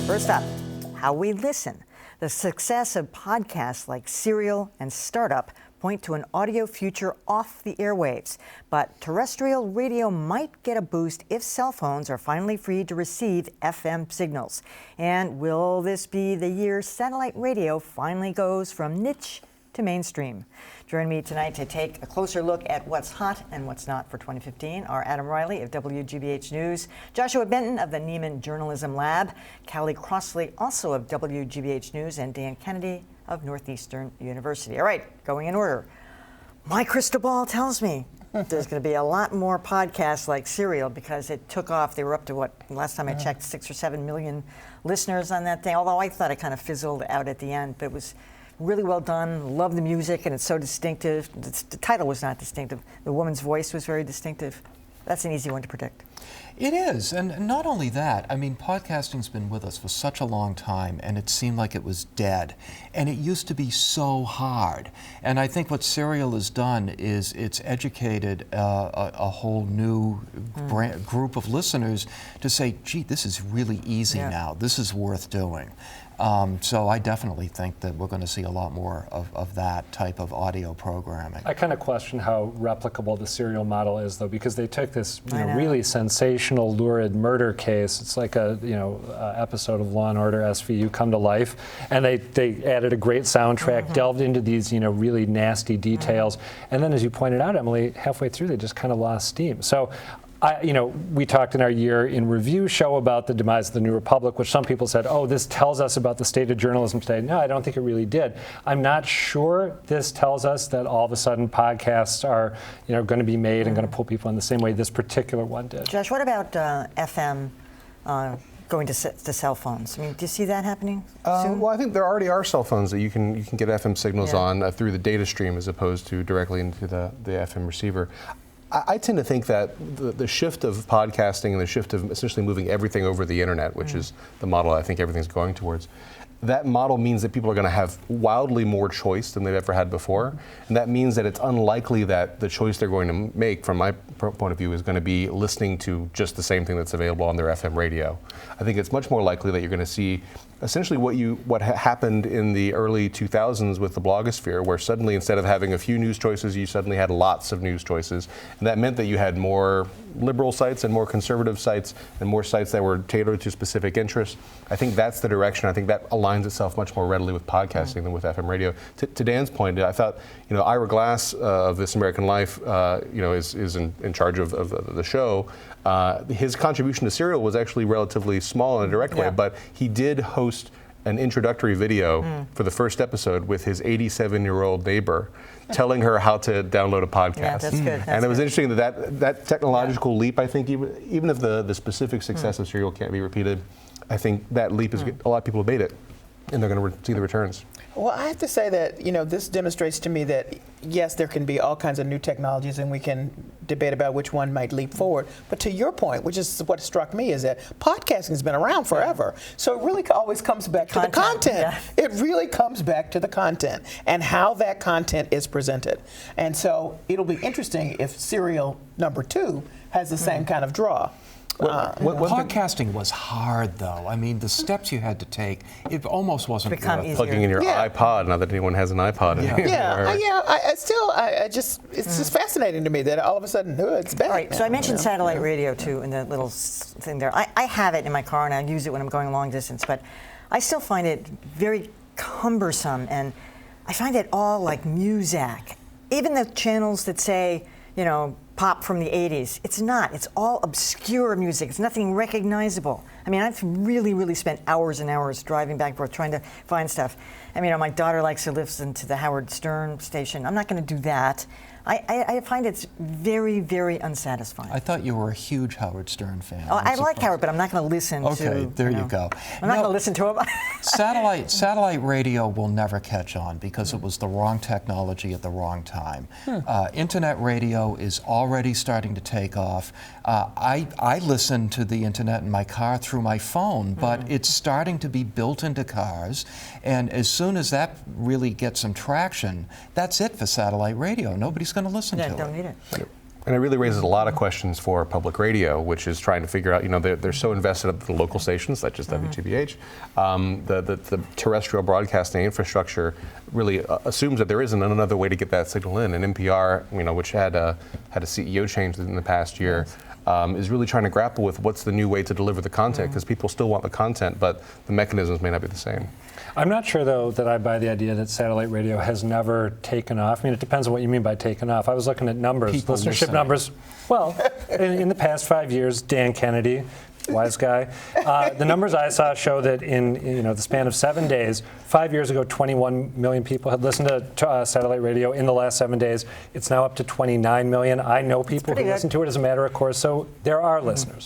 First up, how we listen. The success of podcasts like Serial and Startup point to an audio future off the airwaves. But terrestrial radio might get a boost if cell phones are finally free to receive FM signals. And will this be the year satellite radio finally goes from niche to mainstream? Join me tonight to take a closer look at what's hot and what's not for 2015 are Adam Riley of WGBH News, Joshua Benton of the Neiman Journalism Lab, Callie Crossley also of WGBH News, and Dan Kennedy of Northeastern University. All right, going in order. My crystal ball tells me there's going to be a lot more podcasts like Serial because it took off. They were up to what, last time I checked, 6 or 7 million listeners on that thing, although I thought it kind of fizzled out at the end, but it was really well done. Love the music, and it's so distinctive. The title was not distinctive. The woman's voice was very distinctive. That's an easy one to predict. It is, and not only that, I mean, podcasting's been with us for such a long time, and it seemed like it was dead. And it used to be so hard. And I think what Serial has done is it's educated a whole new group of listeners to say, gee, this is really easy now. This is worth doing. So I definitely think that we're going to see a lot more of that type of audio programming. I kind of question how replicable the Serial model is, though, because they took this really sensational, lurid murder case. It's like a episode of Law and Order SVU come to life, and they added a great soundtrack, delved into these really nasty details, and then, as you pointed out, Emily, halfway through they just kind of lost steam. So. We talked in our year in review show about the demise of the New Republic, which some people said, oh, this tells us about the state of journalism today. No, I don't think it really did. I'm not sure this tells us that all of a sudden podcasts are, going to be made and going to pull people in the same way this particular one did. Josh, what about FM going to cell phones? I mean, do you see that happening soon? Well, I think there already are cell phones that you can get FM signals on through the data stream as opposed to directly into the FM receiver. I tend to think that the shift of podcasting and the shift of essentially moving everything over the internet, which is the model I think everything's going towards, that model means that people are going to have wildly more choice than they've ever had before. And that means that it's unlikely that the choice they're going to make, from my point of view, is going to be listening to just the same thing that's available on their FM radio. I think it's much more likely that you're going to see essentially what happened in the early 2000s with the blogosphere, where suddenly instead of having a few news choices, you suddenly had lots of news choices. And that meant that you had more liberal sites and more conservative sites and more sites that were tailored to specific interests. I think that's the direction. I think that aligns itself much more readily with podcasting than with FM radio. To Dan's point, I thought, Ira Glass of This American Life, is in charge of the show. His contribution to Serial was actually relatively small in a direct way, but he did host an introductory video for the first episode with his 87-year-old neighbor, telling her how to download a podcast. Yeah, that's good. And it was interesting that technological leap, I think, even if the specific success of Serial can't be repeated, I think that leap is a lot of people have made it, and they're going to see the returns. Well, I have to say that, this demonstrates to me that, yes, there can be all kinds of new technologies and we can debate about which one might leap forward. But to your point, which is what struck me, is that podcasting has been around forever. So it really always comes back to the content. Yeah. It really comes back to the content and how that content is presented. And so it'll be interesting if Serial #2 has the same kind of draw. Podcasting was hard, though. I mean, the steps you had to take, it almost wasn't worth plugging in your iPod. Not that anyone has an iPod. It's just fascinating to me that all of a sudden, it's back. All right, so I mentioned satellite radio, too, in the little thing there. I have it in my car, and I use it when I'm going long distance, but I still find it very cumbersome, and I find it all like Muzak. Even the channels that say, pop from the 80s. It's not. It's all obscure music. It's nothing recognizable. I mean, I've really, really spent hours and hours driving back and forth trying to find stuff. I mean, my daughter likes to listen to the Howard Stern station. I'm not going to do that. I find it's very, very unsatisfying. I thought you were a huge Howard Stern fan. Oh, I like Howard, but I'm not going to listen to. Okay, there you go. I'm not going to listen to him. Satellite radio will never catch on because it was the wrong technology at the wrong time. Internet radio is already starting to take off. I listen to the internet in my car through my phone, but it's starting to be built into cars. And as soon as that really gets some traction, that's it for satellite radio. Nobody's going to listen to it. Don't need it. And it really raises a lot of questions for public radio, which is trying to figure out, they're so invested in the local stations, such as WGBH. The terrestrial broadcasting infrastructure really assumes that there isn't another way to get that signal in. And NPR, which had a CEO change in the past year, is really trying to grapple with what's the new way to deliver the content, because people still want the content, but the mechanisms may not be the same. I'm not sure, though, that I buy the idea that satellite radio has never taken off. I mean, it depends on what you mean by taken off. I was looking at numbers, listenership numbers. Well, in the past 5 years, Dan Kennedy, wise guy, the numbers I saw show that in the span of 7 days, 5 years ago, 21 million people had listened to satellite radio. In the last 7 days, it's now up to 29 million. I know people who listen to it as a matter of course, so there are listeners.